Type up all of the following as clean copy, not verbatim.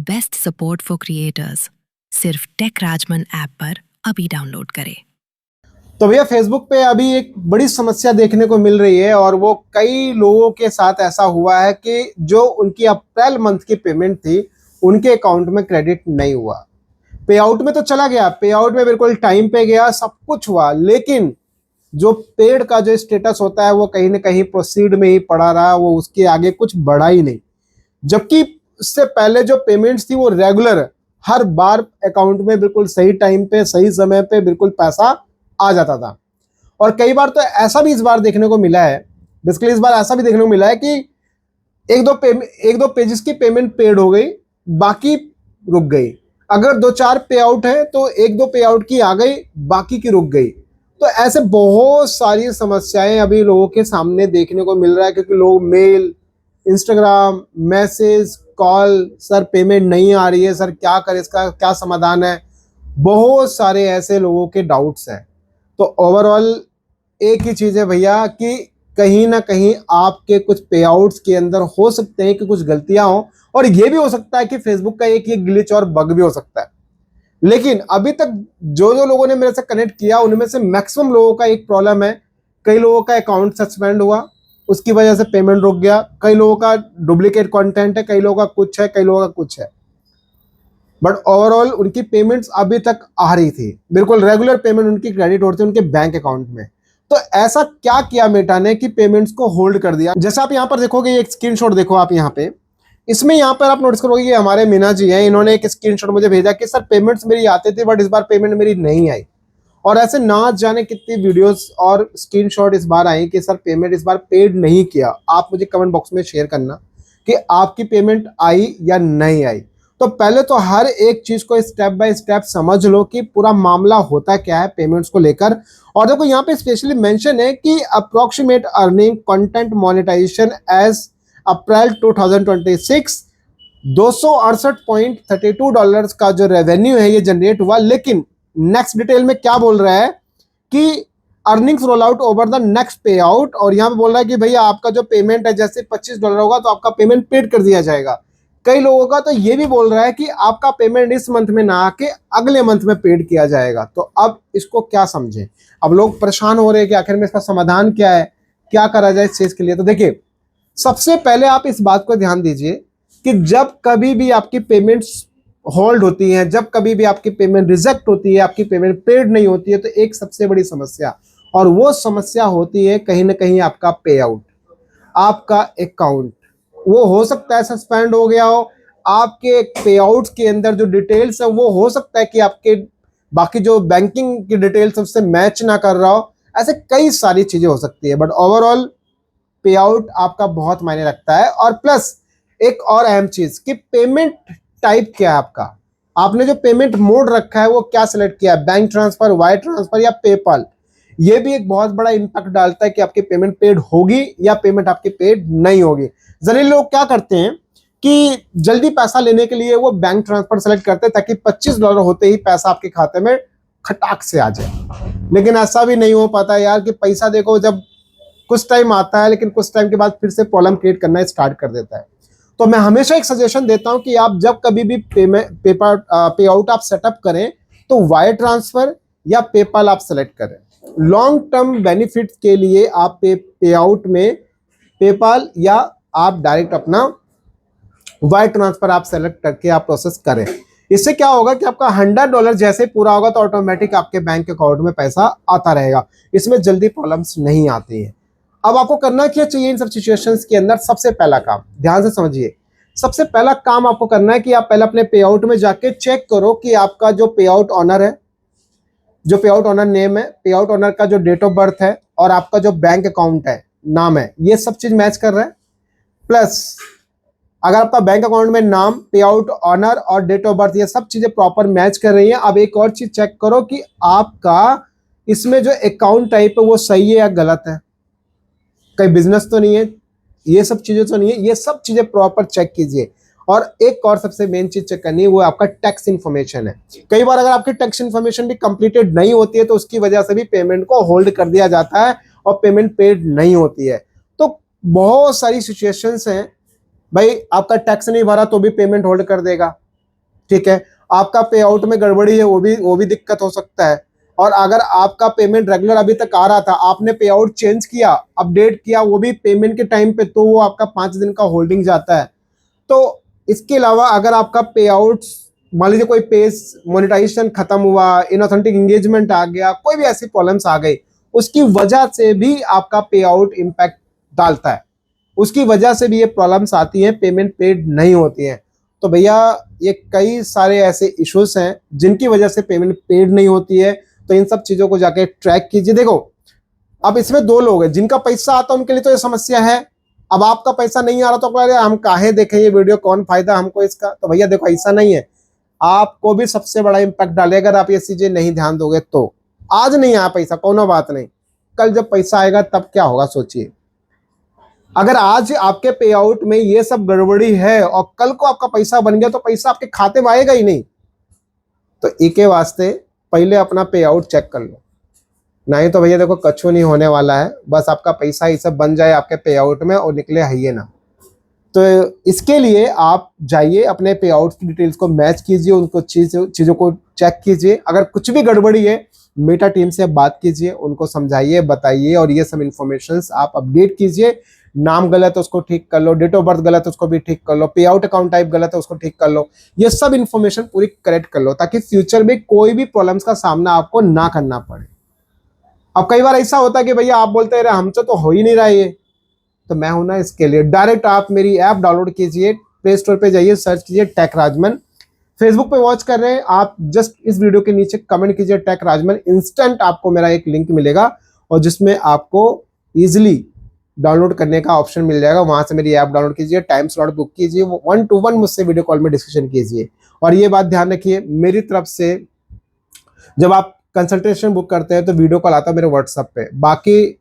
Best support for creators सिर्फ take Rajman app पर अभी डाउनलोड करें। तो भैया फेसबुक पे अभी एक बड़ी समस्या देखने को मिल रही है और वो कई लोगों के साथ ऐसा हुआ है कि जो उनकी अप्रैल मंथ की पेमेंट थी उनके अकाउंट में क्रेडिट नहीं हुआ। पे आउट में तो चला गया, पे आउट में बिल्कुल टाइम पे गया, सब कुछ हुआ, लेकिन जो पेड का जो स्टेटस होता है वो कहीं ना कहीं प्रोसीड में ही पड़ा रहा, वो उसके आगे कुछ बढ़ा ही नहीं। जबकि इससे पहले जो पेमेंट्स थी वो रेगुलर हर बार अकाउंट में बिल्कुल सही टाइम पे सही समय पे बिल्कुल पैसा आ जाता था। और कई बार तो ऐसा भी इस बार देखने को मिला है, बेसिकली इस बार ऐसा भी देखने को मिला है कि एक दो पेजेस की पेमेंट पेड हो गई, बाकी रुक गई। अगर दो चार पे आउट है तो एक दो पे आउट की आ गई, बाकी की रुक गई। तो ऐसे बहुत सारी समस्याएं अभी लोगों के सामने देखने को मिल रहा है, क्योंकि लोग mail, Instagram, message, call, sir payment नहीं आ रही है, सर क्या करें, इसका क्या समाधान है। बहुत सारे ऐसे लोगों के डाउट्स हैं। तो ओवरऑल एक ही चीज़ है भैया कि कहीं ना कहीं आपके कुछ पे आउट्स के अंदर हो सकते हैं कि कुछ गलतियां हो, और ये भी हो सकता है कि फेसबुक का एक ये ग्लिच और बग भी हो सकता है। लेकिन अभी तक जो जो लोगों ने मेरे से कनेक्ट किया उनमें से मैक्सिमम लोगों का एक प्रॉब्लम है, कई लोगों का अकाउंट सस्पेंड हुआ, उसकी वजह से पेमेंट रुक गया, कई लोगों का डुप्लीकेट कंटेंट है, कई लोगों का कुछ है, कई लोगों का कुछ है। बट ओवरऑल उनकी पेमेंट्स अभी तक आ रही थी, बिल्कुल रेगुलर पेमेंट उनकी क्रेडिट होती है उनके बैंक अकाउंट में। तो ऐसा क्या किया मेटा ने कि पेमेंट्स को होल्ड कर दिया। जैसे आप यहाँ पर देखोगे, एक स्क्रीनशॉट देखो आप यहाँ पे, इसमें यहाँ पर आप नोटिस करोगे कि हमारे मीना जी हैं, इन्होंने एक स्क्रीनशॉट मुझे भेजा कि सर पेमेंट्स मेरी आती थी बट इस बार पेमेंट मेरी नहीं आई। और ऐसे ना जाने कितनी वीडियोस और स्क्रीनशॉट इस बार आई कि सर पेमेंट इस बार पेड नहीं किया। आप मुझे कमेंट बॉक्स में शेयर करना कि आपकी पेमेंट आई या नहीं आई। तो पहले तो हर एक चीज को स्टेप बाय स्टेप समझ लो कि पूरा मामला होता क्या है पेमेंट्स को लेकर। और देखो यहाँ पे स्पेशली मेंशन है कि approximate earning content monetization as April 2026 $268.32 का जो रेवेन्यू है ये जनरेट हुआ। लेकिन नेक्स्ट डिटेल में क्या बोल रहा है कि earnings roll out over the next पे आउट, और यहाँ पे बोल रहा है कि भैया आपका जो पेमेंट है जैसे $25 होगा तो आपका पेमेंट पेड कर दिया जाएगा। कई लोगों का तो ये भी बोल रहा है कि आपका पेमेंट इस मंथ में ना आके अगले मंथ में पेड किया जाएगा। तो अब इसको क्या समझें, अब लोग परेशान हो रहे हैं कि आखिर में इसका समाधान क्या है, क्या करा जाए इस चीज के लिए। तो देखिए, सबसे पहले आप इस बात को ध्यान दीजिए कि जब कभी भी आपकी पेमेंट्स होल्ड होती हैं, जब कभी भी आपकी पेमेंट रिजेक्ट होती है, आपकी पेमेंट पेड नहीं होती है, तो एक सबसे बड़ी समस्या, और वो समस्या होती है कहीं ना कहीं आपका पे आउट, आपका अकाउंट। वो हो सकता है सस्पेंड हो गया हो, आपके पे आउट्स के अंदर जो डिटेल्स है वो हो सकता है कि आपके बाकी जो बैंकिंग की डिटेल्स उससे मैच ना कर रहा हो। ऐसे कई सारी चीजें हो सकती है, बट ओवरऑल पे आउट आपका बहुत मायने रखता है। और प्लस एक और अहम चीज कि पेमेंट टाइप क्या है आपका, आपने जो पेमेंट मोड रखा है वो क्या सिलेक्ट किया है, बैंक ट्रांसफर, वायर ट्रांसफर या पेपाल। ये भी एक बहुत बड़ा इंपैक्ट डालता है कि आपकी पेमेंट पेड होगी या पेमेंट आपकी पेड नहीं होगी। जनरली लोग क्या करते हैं कि जल्दी पैसा लेने के लिए वो बैंक ट्रांसफर सेलेक्ट करते हैं ताकि $25 होते ही पैसा आपके खाते में खटाक से आ जाए। लेकिन ऐसा भी नहीं हो पाता यार, कि पैसा देखो जब कुछ टाइम आता है लेकिन कुछ टाइम के बाद फिर से प्रॉब्लम क्रिएट करना स्टार्ट कर देता है। तो मैं हमेशा एक सजेशन देता हूं कि आप जब कभी भी पे आउट आप सेटअप करें तो वायर ट्रांसफर या पेपाल आप सेलेक्ट करें। लॉन्ग टर्म बेनिफिट के लिए आप पे आउट में पेपाल या आप डायरेक्ट अपना वायर ट्रांसफर आप सेलेक्ट करके आप प्रोसेस करें। इससे क्या होगा कि आपका $100 जैसे पूरा होगा तो ऑटोमेटिक आपके बैंक अकाउंट में पैसा आता रहेगा, इसमें जल्दी प्रॉब्लम्स नहीं आती है। अब आपको करना क्या चाहिए इन सब सिचुएशंस के अंदर, सबसे पहला काम ध्यान से समझिए, सबसे पहला काम आपको करना है कि आप पहले अपने पे आउट में जाके चेक करो कि आपका जो पे आउट ऑनर है, जो पे आउट ऑनर नेम है, पे आउट ऑनर का जो डेट ऑफ बर्थ है और आपका जो बैंक अकाउंट है नाम है, ये सब चीज मैच कर रहा है। प्लस अगर आपका बैंक अकाउंट में नाम, पे आउट ऑनर और डेट ऑफ बर्थ ये सब चीजें प्रॉपर मैच कर रही हैं, अब एक और चीज चेक करो कि आपका इसमें जो अकाउंट टाइप है वो सही है या गलत है, कहीं बिजनेस तो नहीं है, ये सब चीजें तो नहीं है, ये सब चीजें प्रॉपर चेक कीजिए। और एक और सबसे मेन चीज चेक करनी है वो आपका टैक्स इन्फॉर्मेशन है। कई बार अगर आपकी टैक्स इन्फॉर्मेशन भी कंप्लीटेड नहीं होती है तो उसकी वजह से भी पेमेंट को होल्ड कर दिया जाता है और पेमेंट पेड नहीं होती है। तो बहुत सारी सिचुएशंस हैं भाई, आपका टैक्स नहीं भरा तो भी पेमेंट होल्ड कर देगा, ठीक है, आपका पे आउट में गड़बड़ी है, वो भी दिक्कत हो सकता है। और अगर आपका पेमेंट रेगुलर अभी तक आ रहा था, आपने पे आउट चेंज किया, अपडेट किया, वो भी पेमेंट के टाइम पे, तो वो आपका 5 दिन का होल्डिंग जाता है। तो इसके अलावा अगर आपका पे आउट, मान लीजिए कोई पेज मोनेटाइजेशन खत्म हुआ, इनऑथेंटिक एंगेजमेंट आ गया, कोई भी ऐसी प्रॉब्लम्स आ गई, उसकी वजह से भी आपका पे आउट इम्पैक्ट डालता है, उसकी वजह से भी ये प्रॉब्लम्स आती हैं, पेमेंट पेड नहीं होती है। तो भैया ये कई सारे ऐसे इश्यूज हैं जिनकी वजह से पेमेंट पेड नहीं होती है। तो इन सब चीजों को जाके ट्रैक कीजिए। देखो, अब इसमें दो लोग हैं, जिनका पैसा आता है उनके लिए तो ये समस्या है। अब आपका पैसा नहीं आ रहा तो कह रहे हम काहे देखें ये वीडियो, कौन फायदा हमको इसका। तो भैया देखो, ऐसा नहीं है, आपको भी सबसे बड़ा इंपैक्ट डालेगा अगर आप ये चीजें नहीं ध्यान दोगे तो। आज नहीं आया पैसा, कोनो बात नहीं, कल जब पैसा आएगा तब क्या होगा सोचिए। अगर आज आपके पे आउट में ये सब गड़बड़ी है और कल को आपका पैसा बन गया तो पैसा आपके खाते में आएगा ही नहीं। तो एक वास्ते पहले अपना पे आउट चेक कर लो, नहीं तो भैया देखो कछु नहीं होने वाला है। बस आपका पैसा ये सब बन जाए आपके पे आउट में और निकले है ना। तो इसके लिए आप जाइए, अपने पे आउट की डिटेल्स को मैच कीजिए, उनको चीज़ों को चेक कीजिए। अगर कुछ भी गड़बड़ी है, मेटा टीम से बात कीजिए, उनको समझाइए, बताइए और ये सब इन्फॉर्मेशंस आप अपडेट कीजिए। नाम गलत है उसको ठीक कर लो, डेट ऑफ बर्थ गलत है उसको भी ठीक कर लो, पे आउट अकाउंट टाइप गलत है उसको ठीक कर लो। ये सब इन्फॉर्मेशन पूरी करेक्ट कर लो ताकि फ्यूचर में कोई भी प्रॉब्लम्स का सामना आपको ना करना पड़े। अब कई बार ऐसा होता है कि भैया आप बोलते रहे हमसे तो हो ही नहीं रहा ये, तो मैं हूं ना इसके लिए। डायरेक्ट आप मेरी ऐप डाउनलोड कीजिए, प्ले स्टोर पे जाइए, सर्च कीजिए टेक राजमन। फेसबुक पे वॉच कर रहे हैं आप, जस्ट इस वीडियो के नीचे कमेंट कीजिए टेक राजमन, इंस्टेंट आपको मेरा एक लिंक मिलेगा और जिसमें आपको इजिली डाउनलोड करने का ऑप्शन मिल जाएगा। वहां से मेरी ऐप डाउनलोड कीजिए, टाइम स्लॉट बुक कीजिए, 1-to-1 मुझसे वीडियो कॉल में डिस्कशन कीजिए। और ये बात ध्यान रखिए, मेरी तरफ से जब आप कंसल्टेशन बुक करते हैं तो वीडियो कॉल आता है मेरे व्हाट्सएप पे। बाकी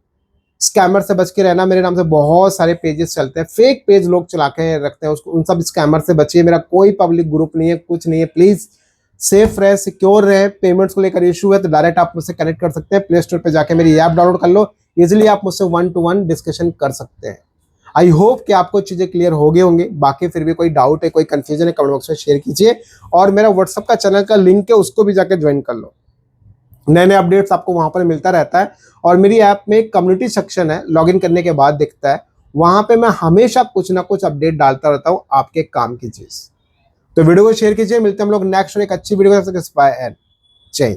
स्कैमर से बच के रहना, मेरे नाम से बहुत सारे पेजेस चलते हैं, फेक पेज लोग चला के रखते हैं, उसको उन सब स्कैमर से बचिए। मेरा कोई पब्लिक ग्रुप नहीं है, कुछ नहीं है। प्लीज सेफ रहे, सिक्योर रहे। पेमेंट्स को लेकर इशू है तो डायरेक्ट आप मुझसे कनेक्ट कर सकते हैं, प्ले स्टोर पे जाके मेरी ऐप डाउनलोड कर लो, इजिली आप मुझसे 1-to-1 डिस्कशन कर सकते हैं। आई होप कि आपको चीजें क्लियर हो गए होंगे। बाकी फिर भी कोई डाउट है, कोई कंफ्यूजन है, कमेंट बॉक्स में शेयर कीजिए। और मेरा व्हाट्सएप का चैनल का लिंक है, उसको भी जाके ज्वाइन कर लो, नए नए अपडेट्स आपको वहां पर मिलता रहता है। और मेरी ऐप में एक कम्युनिटी सेक्शन है, लॉगिन करने के बाद दिखता है, वहां पे मैं हमेशा कुछ ना कुछ अपडेट डालता रहता हूं आपके काम की चीज। तो वीडियो को शेयर कीजिए, मिलते हैं हम लोग नेक्स्ट और एक अच्छी वीडियो के साथ। बाय एंड जय हिंद।